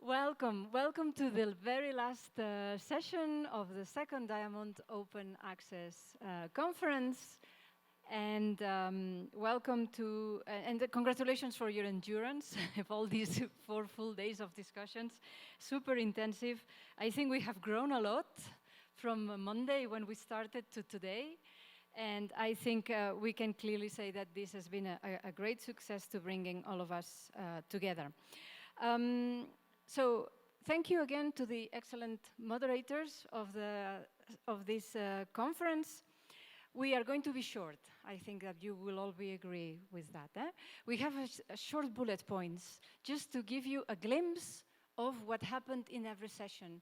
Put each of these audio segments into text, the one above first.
Welcome to the very last session of the second Diamond Open Access Conference. And welcome to, and congratulations for your endurance of all these 4 full days of discussions. Super intensive. I think we have grown a lot from Monday when we started to today. And I think we can clearly say that this has been a great success to bringing all of us together. So thank you again to the excellent moderators of this conference. We are going to be short. I think that you will all be agree with that. We have a short bullet points just to give you a glimpse of what happened in every session.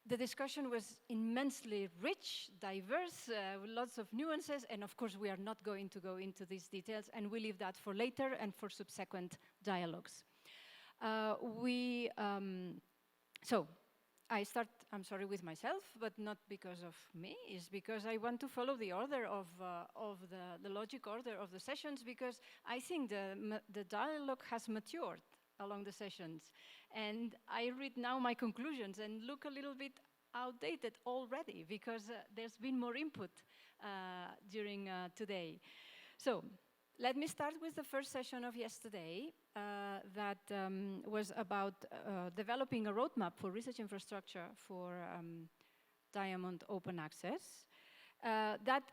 The discussion was immensely rich, diverse, with lots of nuances, and of course we are not going to go into these details, and we leave that for later and for subsequent dialogues. So I start, I'm sorry, with myself, but not because of me. It's because I want to follow the order of the logic order of the sessions, because I think the dialogue has matured along the sessions. And I read now my conclusions and look a little bit outdated already, because there's been more input during today. So let me start with the first session of yesterday that was about developing a roadmap for research infrastructure for Diamond Open Access. That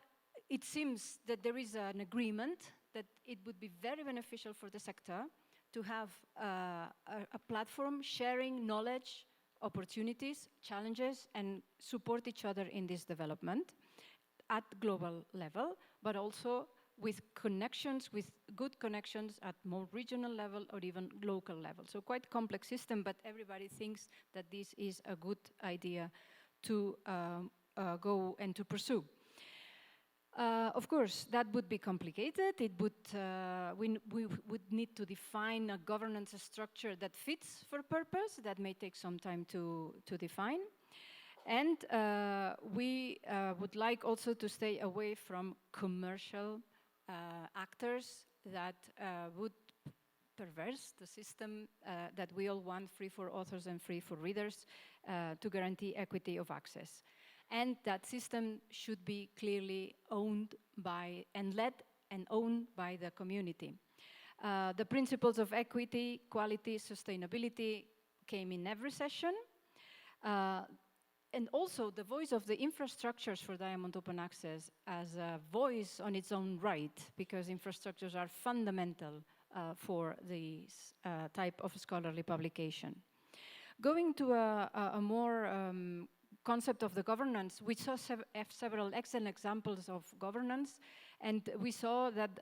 it seems that there is an agreement that it would be very beneficial for the sector to have a platform sharing knowledge, opportunities, challenges, and support each other in this development at global level, but also with connections, with good connections at more regional level or even local level. So quite complex system, but everybody thinks that this is a good idea to go and to pursue. Of course, that would be complicated. It would, we would need to define a governance structure that fits for purpose. That may take some time to define. And we would like also to stay away from commercial actors that would perverse the system that we all want, free for authors and free for readers, to guarantee equity of access. And that system should be clearly owned by and led and owned by the community. The principles of equity, quality, sustainability came in every session. And also the voice of the infrastructures for Diamond Open Access as a voice on its own right, because infrastructures are fundamental for this type of scholarly publication. Going to a more concept of the governance, we saw several excellent examples of governance, and we saw that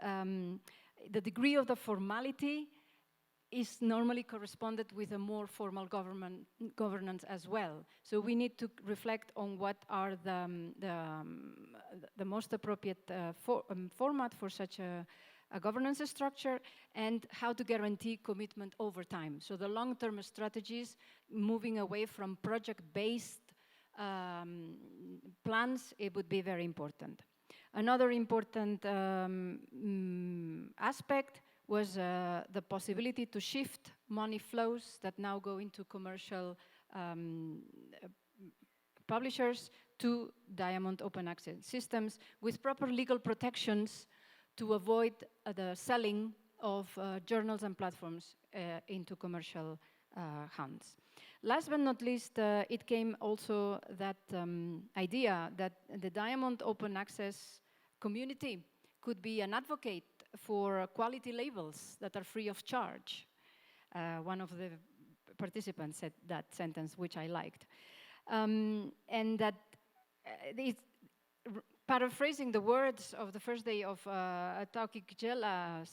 the degree of the formality is normally corresponded with a more formal governance as well. So we need to reflect on what are the most appropriate format for such a governance structure, and how to guarantee commitment over time. So the long-term strategies, moving away from project-based plans, it would be very important. Another important aspect was the possibility to shift money flows that now go into commercial publishers to Diamond Open Access systems with proper legal protections to avoid the selling of journals and platforms into commercial hands. Last but not least, it came also that idea that the Diamond Open Access community could be an advocate for quality labels that are free of charge. One of the participants said that sentence, which I liked. And that it's paraphrasing the words of the first day of Tauki Kjela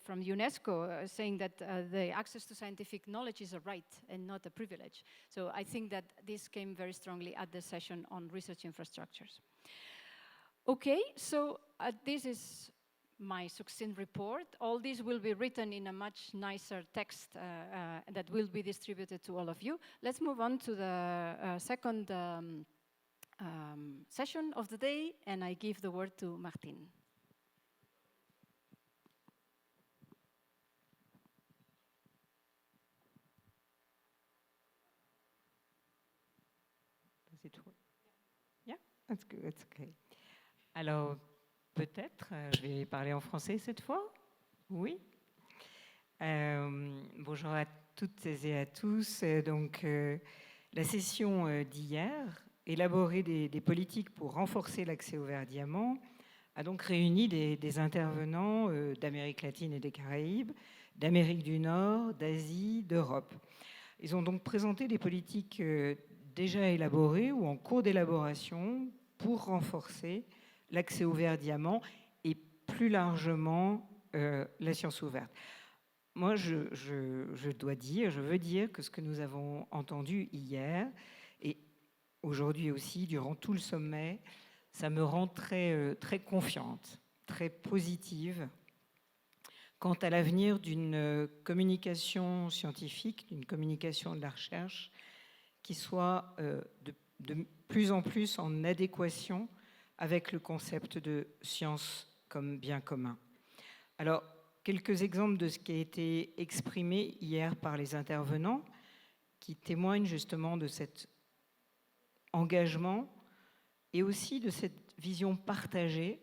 from UNESCO, saying that the access to scientific knowledge is a right and not a privilege. So I think that this came very strongly at the session on research infrastructures. Okay, so this is my succinct report. All this will be written in a much nicer text that will be distributed to all of you. Let's move on to the second session of the day, and I give the word to Martine. Is it? Yeah, that's good. That's okay. Alors, peut-être, je vais parler en français cette fois. Oui. Bonjour à toutes et à tous. Donc, la session d'hier, élaborer des politiques pour renforcer l'accès au vert diamant, a donc réuni des intervenants d'Amérique latine et des Caraïbes, d'Amérique du Nord, d'Asie, d'Europe. Ils ont donc présenté des politiques déjà élaborées ou en cours d'élaboration pour renforcer l'accès au vert diamant et plus largement la science ouverte. Moi, je veux dire que ce que nous avons entendu hier et aujourd'hui aussi, durant tout le sommet, ça me rend très confiante, très positive quant à l'avenir d'une communication scientifique, d'une communication de la recherche qui soit de plus en plus en adéquation avec le concept de science comme bien commun. Alors, quelques exemples de ce qui a été exprimé hier par les intervenants qui témoignent justement de cet engagement et aussi de cette vision partagée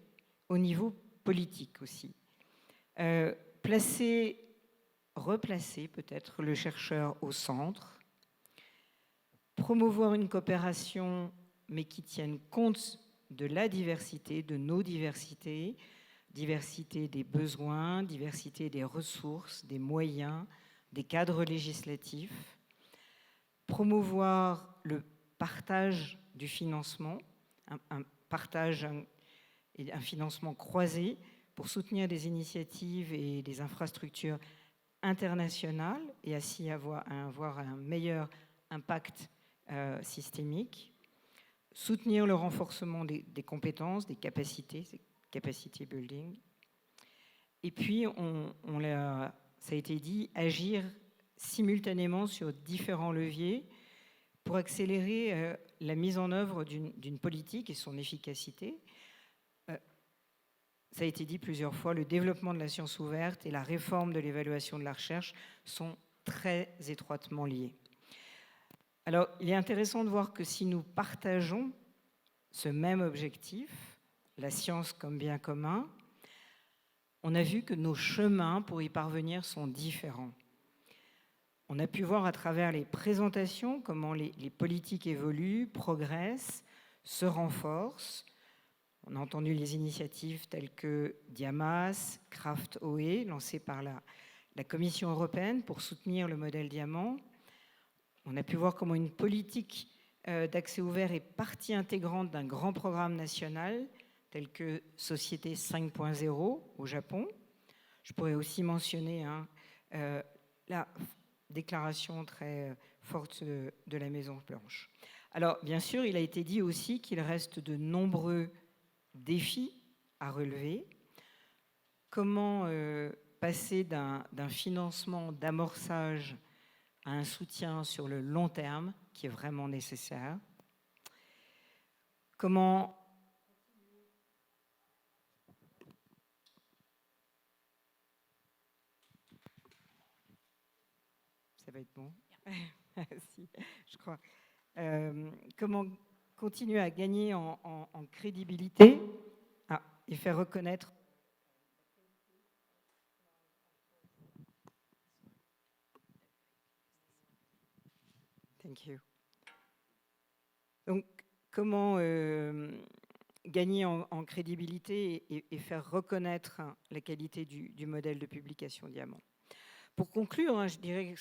au niveau politique aussi. Replacer peut-être le chercheur au centre, promouvoir une coopération mais qui tienne compte de la diversité, de nos diversités, diversité des besoins, diversité des ressources, des moyens, des cadres législatifs, promouvoir le partage du financement, un financement croisé pour soutenir des initiatives et des infrastructures internationales et ainsi avoir un meilleur impact systémique, soutenir le renforcement des compétences, des capacités, capacity building, et puis, ça a été dit, agir simultanément sur différents leviers pour accélérer la mise en œuvre d'une politique et son efficacité. Ça a été dit plusieurs fois, le développement de la science ouverte et la réforme de l'évaluation de la recherche sont très étroitement liés. Alors, il est intéressant de voir que si nous partageons ce même objectif, la science comme bien commun, on a vu que nos chemins pour y parvenir sont différents. On a pu voir à travers les présentations comment les politiques évoluent, progressent, se renforcent. On a entendu les initiatives telles que Diamas, Craft OE, lancées par la Commission européenne pour soutenir le modèle diamant. On a pu voir comment une politique d'accès ouvert est partie intégrante d'un grand programme national tel que Société 5.0 au Japon. Je pourrais aussi mentionner la déclaration très forte de la Maison-Blanche. Alors, bien sûr, il a été dit aussi qu'il reste de nombreux défis à relever. Comment passer d'un financement d'amorçage à un soutien sur le long terme qui est vraiment nécessaire? Comment ça va être bon? Si, je crois. Comment continuer à gagner en crédibilité et faire reconnaître Thank you. Donc, comment gagner en crédibilité et faire reconnaître la qualité du modèle de publication Diamant. Pour conclure, je dirais que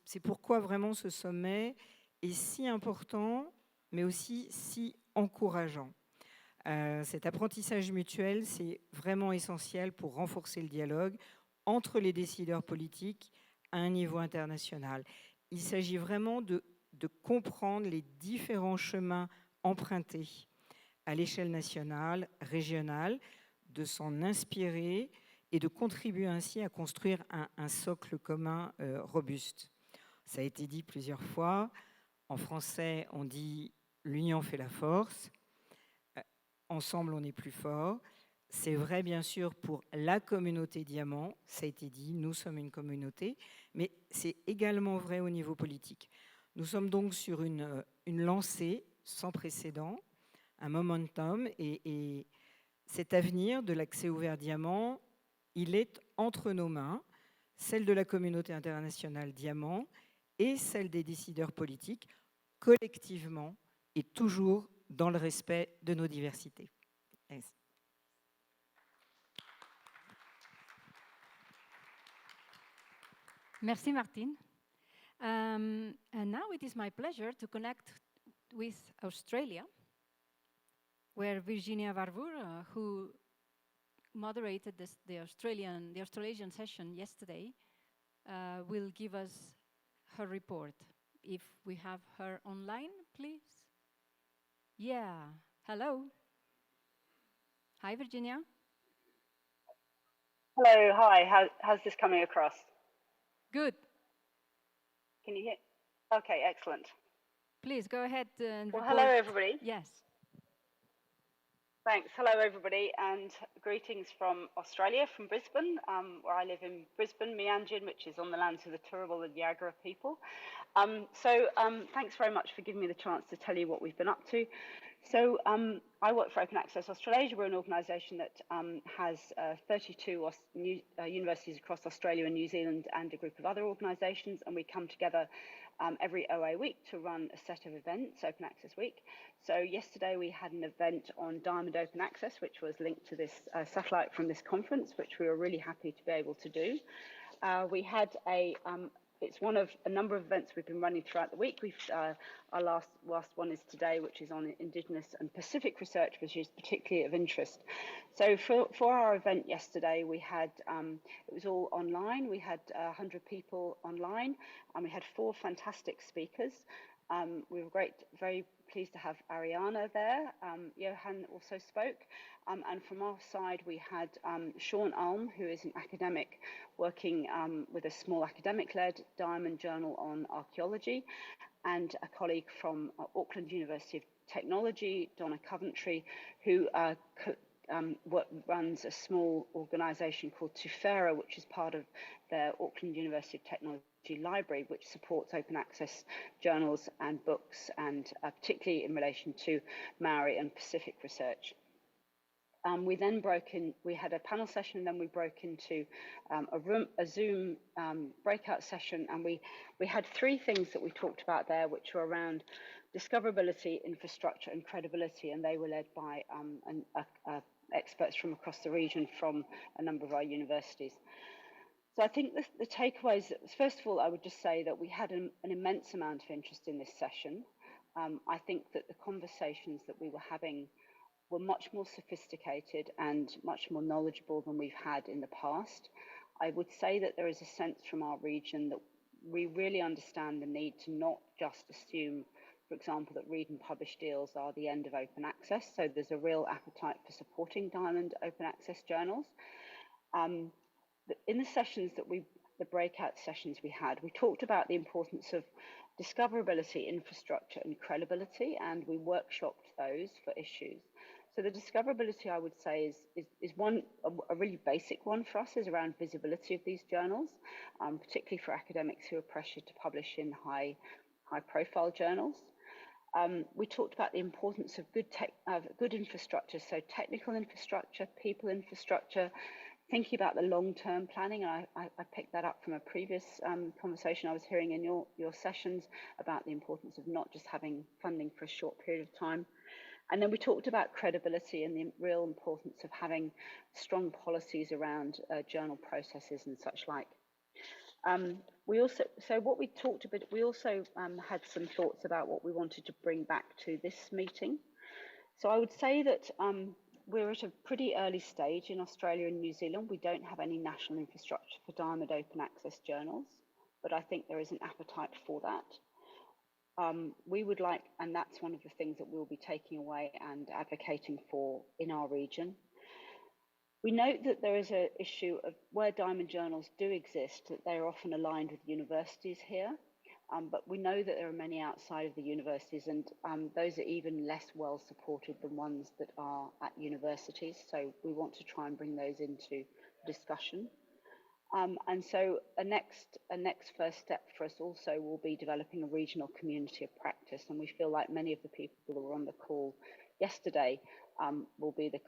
c'est pourquoi vraiment ce sommet est si important, mais aussi si encourageant. Cet apprentissage mutuel, c'est vraiment essentiel pour renforcer le dialogue entre les décideurs politiques à un niveau international. Il s'agit vraiment de comprendre les différents chemins empruntés à l'échelle nationale, régionale, de s'en inspirer et de contribuer ainsi à construire un socle commun robuste. Ça a été dit plusieurs fois. En français, on dit « l'union fait la force ». Ensemble, on est plus fort. C'est vrai, bien sûr, pour la communauté Diamant. Ça a été dit, nous sommes une communauté. Mais c'est également vrai au niveau politique. Nous sommes donc sur une lancée, sans précédent, un momentum, et cet avenir de l'accès ouvert diamant, il est entre nos mains, celle de la communauté internationale diamant et celle des décideurs politiques, collectivement et toujours dans le respect de nos diversités. Merci. Merci, Martine. And now it is my pleasure to connect with Australia, where Virginia Barbour, who moderated the Australasian session yesterday, will give us her report. If we have her online, please. Yeah, hello. Hi, Virginia. Hello, hi, how's this coming across? Good. Can you hear? Okay, excellent. Please go ahead and well, report. hello everybody. Yes. Thanks, hello everybody, and greetings from Australia, from Brisbane, where I live in Brisbane, Meanjin, which is on the lands of the Turrbal and Yagara people. Thanks very much for giving me the chance to tell you what we've been up to. So I work for Open Access Australasia. We're an organisation that has 32 universities across Australia and New Zealand and a group of other organisations, and we come together every OA week to run a set of events, Open Access Week. So yesterday we had an event on Diamond Open Access, which was linked to this satellite from this conference, which we were really happy to be able to do. We had it's one of a number of events we've been running throughout the week. Our last one is today, which is on Indigenous and Pacific research, which is particularly of interest. So for our event yesterday, we had, it was all online. We had 100 people online, and we had 4 fantastic speakers. We were very pleased to have Ariana there. Johan also spoke. And from our side, we had Sean Alm, who is an academic working with a small academic-led diamond journal on archaeology, and a colleague from Auckland University of Technology, Donna Coventry, who runs a small organisation called CoARA, which is part of their Auckland University of Technology library, which supports open access journals and books, and particularly in relation to Maori and Pacific research. We then we had a panel session, and then we broke into a Zoom breakout session, and we had 3 things that we talked about there, which were around discoverability, infrastructure, and credibility, and they were led by experts from across the region from a number of our universities. So I think the takeaways, first of all, I would just say that we had an immense amount of interest in this session. I think that the conversations that we were having were much more sophisticated and much more knowledgeable than we've had in the past. I would say that there is a sense from our region that we really understand the need to not just assume, for example, that read and publish deals are the end of open access. So there's a real appetite for supporting diamond open access journals. In the sessions the breakout sessions we had, we talked about the importance of discoverability, infrastructure, and credibility, and we workshopped those for issues. So the discoverability, I would say, is one, a really basic one for us, is around visibility of these journals, particularly for academics who are pressured to publish in high-profile journals. We talked about the importance of good infrastructure, so technical infrastructure, people infrastructure, thinking about the long-term planning, and I picked that up from a previous conversation I was hearing in your sessions about the importance of not just having funding for a short period of time. And then we talked about credibility and the real importance of having strong policies around journal processes and such like. We also had some thoughts about what we wanted to bring back to this meeting. So I would say that we're at a pretty early stage in Australia and New Zealand. We don't have any national infrastructure for diamond open access journals, but I think there is an appetite for that. We would like, and that's one of the things that we'll be taking away and advocating for in our region. We note that there is an issue of where diamond journals do exist, that they are often aligned with universities here, but we know that there are many outside of the universities, and those are even less well supported than ones that are at universities. So we want to try and bring those into discussion. And so a next first step for us also will be developing a regional community of practice. And we feel like many of the people who were on the call yesterday will be the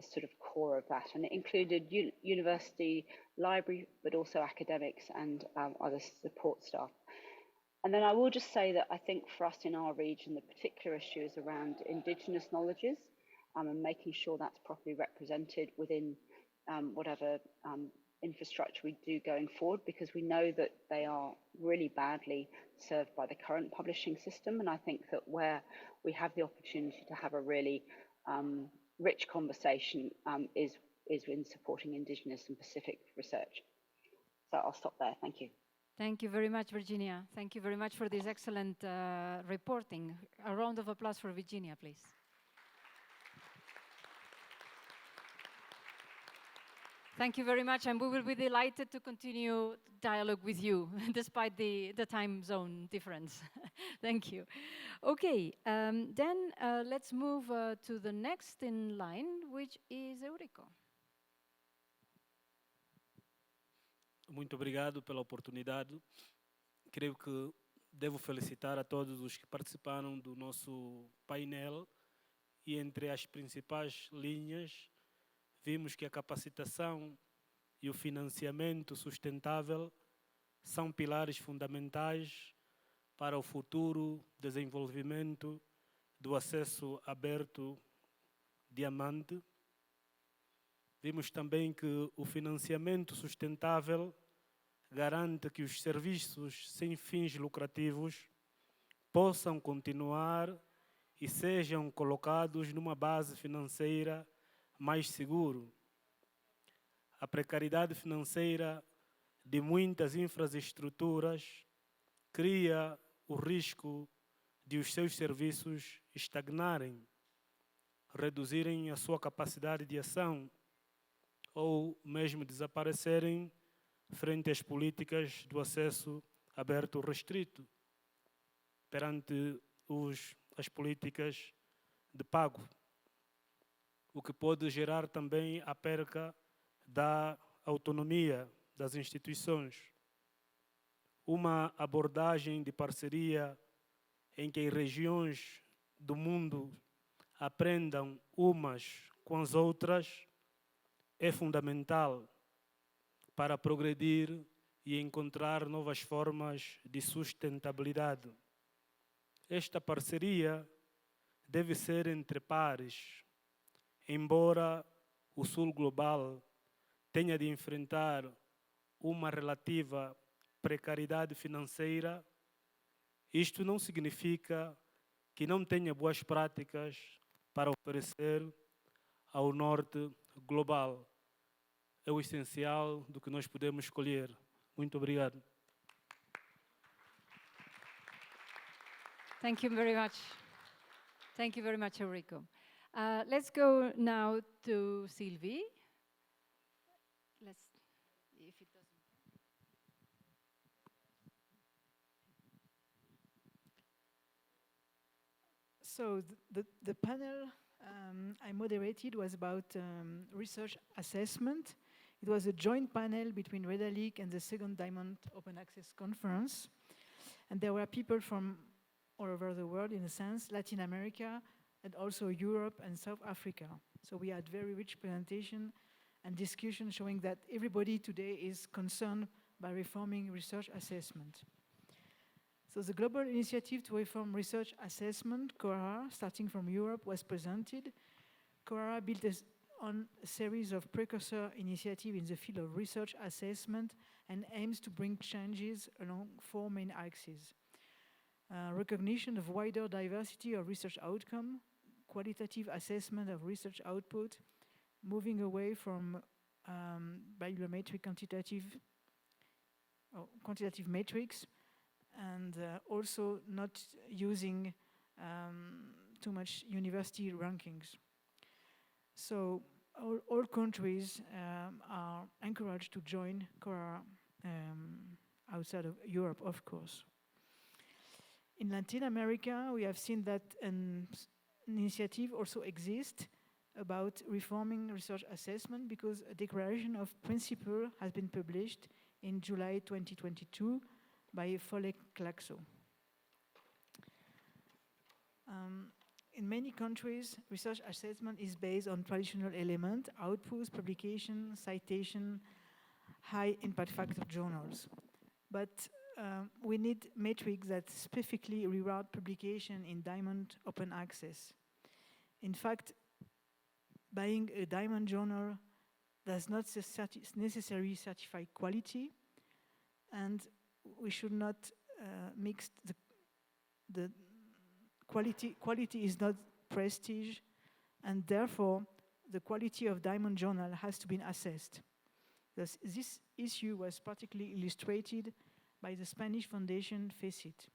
sort of core of that. And it included university, library, but also academics and other support staff. And then I will just say that I think for us in our region, the particular issue is around Indigenous knowledges and making sure that's properly represented within whatever infrastructure we do going forward, because we know that they are really badly served by the current publishing system. And I think that where we have the opportunity to have a really rich conversation is in supporting Indigenous and Pacific research. So I'll stop there. Thank you. Thank you very much, Virginia. Thank you very much for this excellent reporting. A round of applause for Virginia, please. Thank you very much, and we will be delighted to continue dialogue with you, despite the time zone difference. Thank you. Okay, then let's move to the next in line, which is Eurico. Muito obrigado pela oportunidade. Creio que devo felicitar a todos os que participaram do nosso painel e entre as principais linhas vimos que a capacitação e o financiamento sustentável são pilares fundamentais para o futuro desenvolvimento do acesso aberto diamante. Vimos também que o financiamento sustentável garante que os serviços sem fins lucrativos possam continuar e sejam colocados numa base financeira mais seguro. A precariedade financeira de muitas infraestruturas cria o risco de os seus serviços estagnarem, reduzirem a sua capacidade de ação ou mesmo desaparecerem frente às políticas do acesso aberto restrito, perante as políticas de pago, o que pode gerar também a perca da autonomia das instituições. Uma abordagem de parceria em que as regiões do mundo aprendam umas com as outras é fundamental para progredir e encontrar novas formas de sustentabilidade. Esta parceria deve ser entre pares, embora o Sul global tenha de enfrentar uma relativa precariedade financeira, isto não significa que não tenha boas práticas para oferecer ao Norte global. É o essencial do que nós podemos escolher. Muito obrigado. Thank you very much. Thank you very much, Eurico. Let's go now to Sylvie. If it doesn't. So the panel I moderated was about research assessment. It was a joint panel between Redalyc and the Second Diamond Open Access Conference. And there were people from all over the world, in a sense, Latin America, and also Europe and South Africa. So we had very rich presentation and discussion showing that everybody today is concerned by reforming research assessment. So the global initiative to reform research assessment, CoARA, starting from Europe, was presented. CoARA built on a series of precursor initiatives in the field of research assessment and aims to bring changes along four main axes. Recognition of wider diversity of research outcome, qualitative assessment of research output, moving away from bibliometric quantitative metrics, and also not using too much university rankings. So all countries are encouraged to join CoARA outside of Europe, of course. In Latin America, we have seen that an initiative also exists about reforming research assessment because a declaration of principle has been published in July 2022 by Follet-Claxo. In many countries, research assessment is based on traditional elements, outputs, publication, citation, high impact factor journals. But we need metrics that specifically reward publication in Diamond open access. In fact, buying a Diamond journal does not necessarily certify quality, and we should not mix the quality. Quality is not prestige, and therefore the quality of Diamond journal has to be assessed. This issue was particularly illustrated by the Spanish foundation FECIT.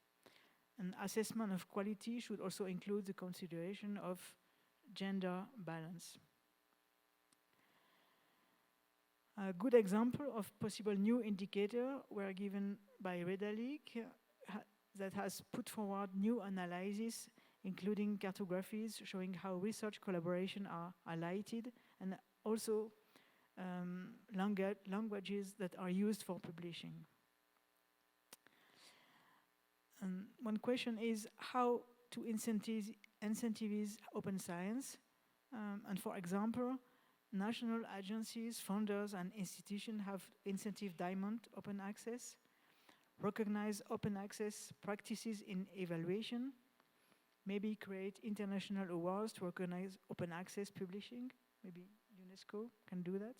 An assessment of quality should also include the consideration of gender balance. A good example of possible new indicator were given by Redalyc that has put forward new analyses, including cartographies showing how research collaboration are highlighted, and also languages that are used for publishing. One question is how to incentivize open science. And for example, national agencies, funders, and institutions have incentive Diamond open access, recognize open access practices in evaluation, maybe create international awards to recognize open access publishing. Maybe UNESCO can do that.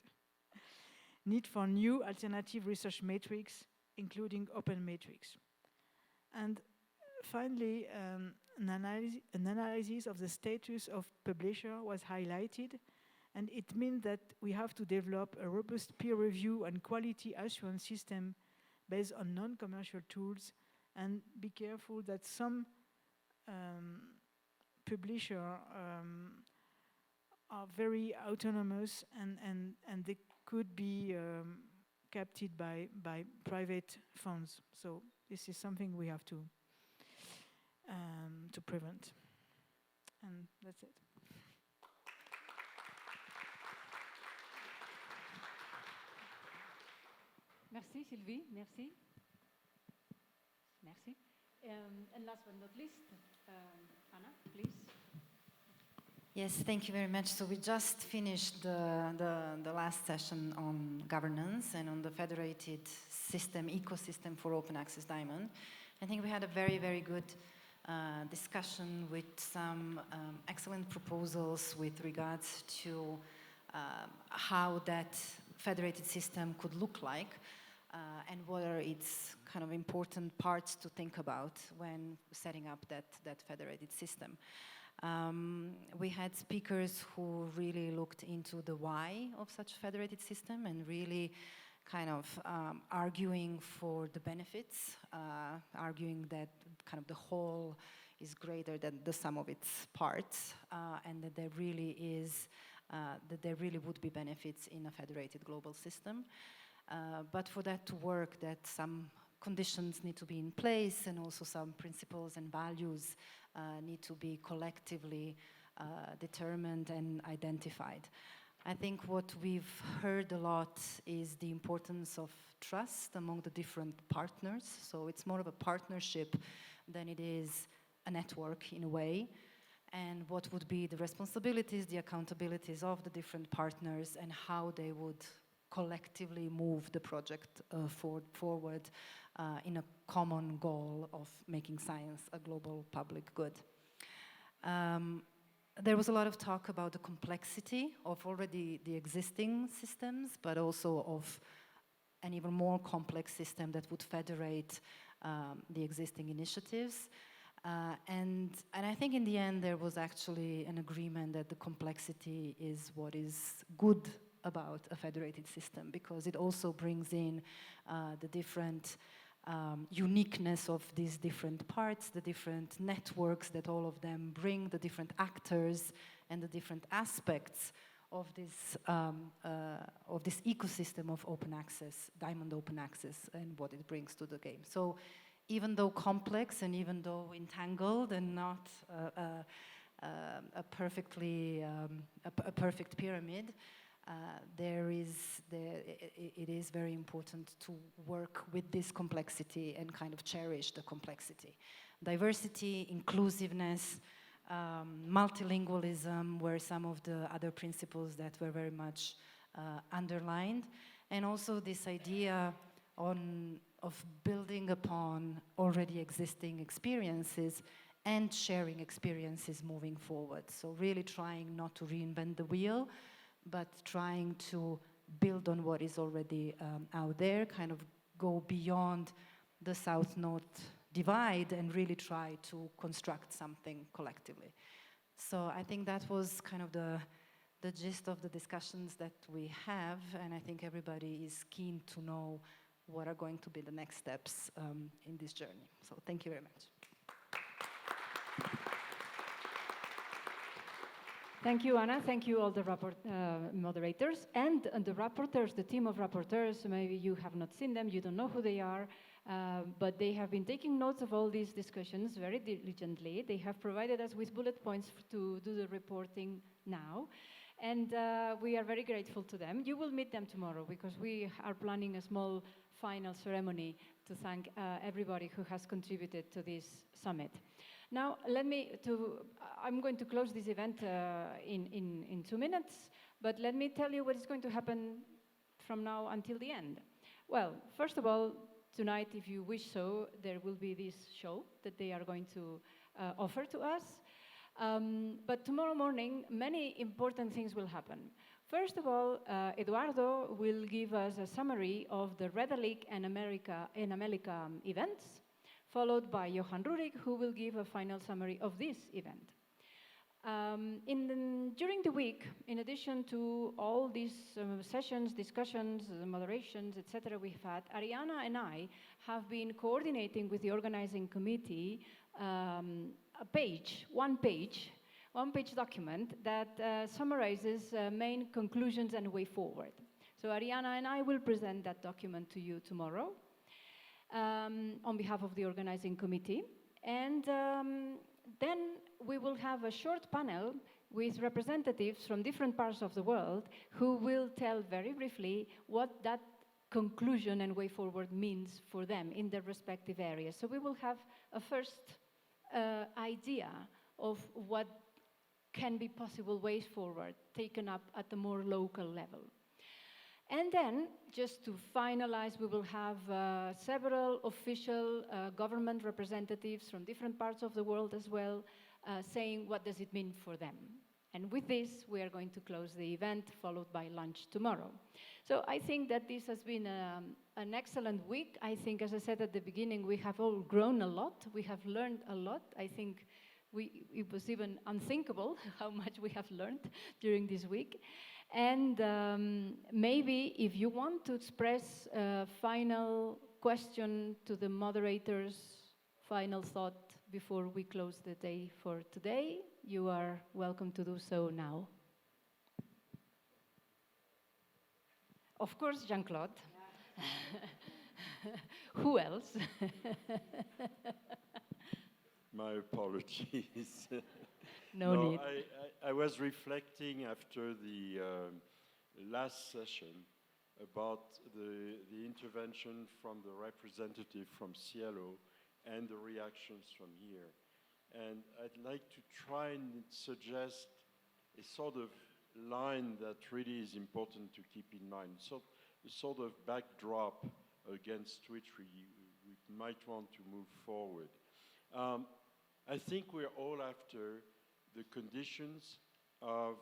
Need for new alternative research metrics, including open metrics. And finally, an analysis of the status of publisher was highlighted, and it means that we have to develop a robust peer review and quality assurance system based on non-commercial tools, and be careful that some publishers are very autonomous and they could be captured by private funds. So this is something we have to prevent. And that's it. Merci Sylvie, merci. Merci. And last but not least, Anna, please. Yes, thank you very much. So we just finished the last session on governance and on the federated system, ecosystem for open access Diamond. I think we had a very, very good discussion with some excellent proposals with regards to how that federated system could look like and what are its kind of important parts to think about when setting up that federated system. We had speakers who really looked into the why of such a federated system and really kind of arguing for the benefits, arguing that kind of the whole is greater than the sum of its parts, and that there really is, that there really would be benefits in a federated global system. But for that to work, that some conditions need to be in place, and also some principles and values need to be collectively determined and identified. I think what we've heard a lot is the importance of trust among the different partners. So it's more of a partnership than it is a network in a way. And what would be the responsibilities, the accountabilities of the different partners, and how they would collectively move the project forward in a common goal of making science a global public good. There was a lot of talk about the complexity of already the existing systems, but also of an even more complex system that would federate the existing initiatives. And I think in the end there was actually an agreement that the complexity is what is good about a federated system, because it also brings in the different uniqueness of these different parts, the different networks that all of them bring, the different actors and the different aspects of this ecosystem of open access, Diamond open access, and what it brings to the game. So even though complex and even though entangled and not a perfectly a perfect pyramid. It is very important to work with this complexity and kind of cherish the complexity. Diversity, inclusiveness, multilingualism were some of the other principles that were very much underlined. And also this idea of building upon already existing experiences and sharing experiences moving forward. So really trying not to reinvent the wheel, but trying to build on what is already out there, kind of go beyond the South-North divide and really try to construct something collectively. So I think that was kind of the gist of the discussions that we have, and I think everybody is keen to know what are going to be the next steps in this journey. So thank you very much. Thank you, Anna. Thank you, all the moderators. And the rapporteurs, the team of rapporteurs, maybe you have not seen them, you don't know who they are, but they have been taking notes of all these discussions very diligently. They have provided us with bullet points to do the reporting now. And we are very grateful to them. You will meet them tomorrow because we are planning a small final ceremony to thank everybody who has contributed to this summit. Now, I'm going to close this event in 2 minutes, but let me tell you what is going to happen from now until the end. Well, first of all, tonight, if you wish so, there will be this show that they are going to offer to us. But tomorrow morning, many important things will happen. First of all, Eduardo will give us a summary of the Redalyc and America events, followed by Johan Rurik, who will give a final summary of this event. During the week, in addition to all these sessions, discussions, moderations, etc. we've had, Ariana and I have been coordinating with the organizing committee one page document that summarizes main conclusions and way forward. So Ariana and I will present that document to you tomorrow on behalf of the organizing committee. And then we will have a short panel with representatives from different parts of the world who will tell very briefly what that conclusion and way forward means for them in their respective areas. So we will have a first idea of what can be possible ways forward taken up at the more local level. And then, just to finalize, we will have several official government representatives from different parts of the world as well, saying what does it mean for them. And with this, we are going to close the event, followed by lunch tomorrow. So I think that this has been an excellent week. I think, as I said at the beginning, we have all grown a lot. We have learned a lot. I think it was even unthinkable how much we have learned during this week. And maybe if you want to express a final question to the moderators, final thought before we close the day for today, you are welcome to do so now. Of course, Jean-Claude. Who else? My apologies. No need. I was reflecting after the last session about the intervention from the representative from Cielo and the reactions from here. And I'd like to try and suggest a sort of line that really is important to keep in mind. So a sort of backdrop against which we might want to move forward. I think we're all after the conditions of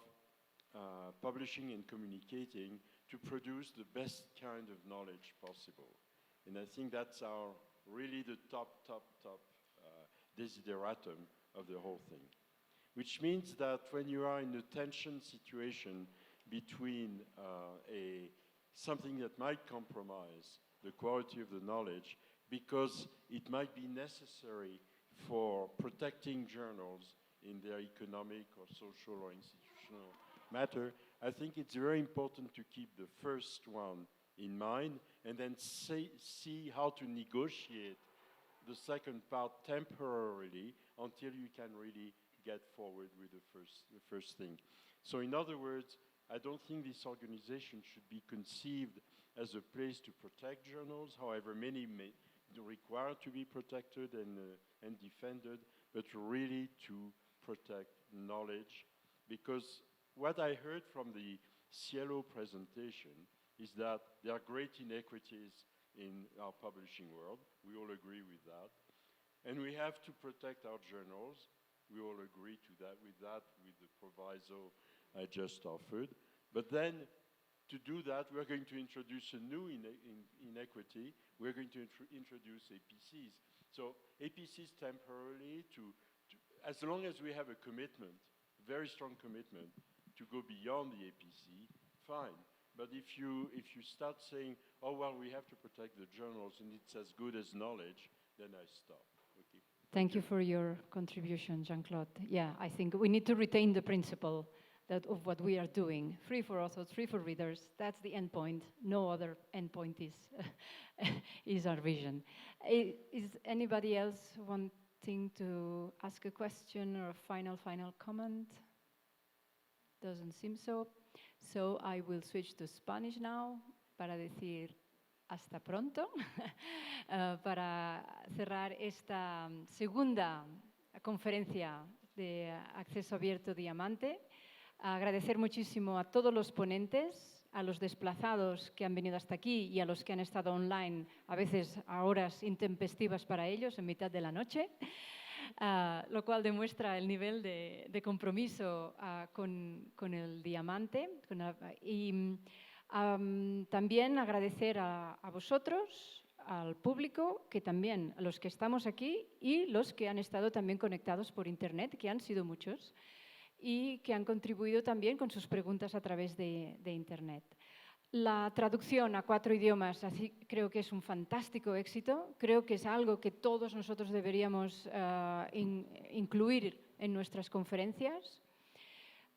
publishing and communicating to produce the best kind of knowledge possible. And I think that's really the top desideratum of the whole thing. Which means that when you are in a tension situation between something that might compromise the quality of the knowledge because it might be necessary for protecting journals in their economic or social or institutional matter, I think it's very important to keep the first one in mind and then see how to negotiate the second part temporarily until you can really get forward with the first thing. So in other words, I don't think this organization should be conceived as a place to protect journals, however many may require to be protected and defended, but really to protect knowledge. Because what I heard from the Cielo presentation is that there are great inequities in our publishing world. We all agree with that. And we have to protect our journals. We all agree to that with the proviso I just offered. But then, to do that, we're going to introduce a new inequity. We're going to introduce APCs. So APCs temporarily, as long as we have a commitment, very strong commitment, to go beyond the APC, fine. But if you start saying, oh, well, we have to protect the journals and it's as good as knowledge, then I stop. Okay. Thank you for your contribution, Jean-Claude. Yeah, I think we need to retain the principle of what we are doing. Free for authors, free for readers. That's the end point. No other end point is our vision. Is anybody else wanting to ask a question or a final comment? Doesn't seem so. So I will switch to Spanish now para decir hasta pronto, para cerrar esta segunda conferencia de acceso abierto diamante. Agradecer muchísimo a todos los ponentes, a los desplazados que han venido hasta aquí y a los que han estado online, a veces a horas intempestivas para ellos, en mitad de la noche, lo cual demuestra el nivel de compromiso con el diamante. Y también agradecer a vosotros, al público, que también a los que estamos aquí y los que han estado también conectados por Internet, que han sido muchos, y que han contribuido también con sus preguntas a través de Internet. La traducción a 4 idiomas así, creo que es un fantástico éxito. Creo que es algo que todos nosotros deberíamos incluir en nuestras conferencias,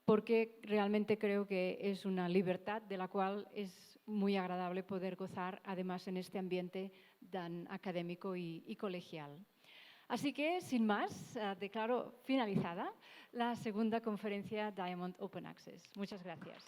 porque realmente creo que es una libertad de la cual es muy agradable poder gozar, además en este ambiente tan académico y colegial. Así que, sin más, declaro finalizada la segunda conferencia Diamond Open Access. Muchas gracias.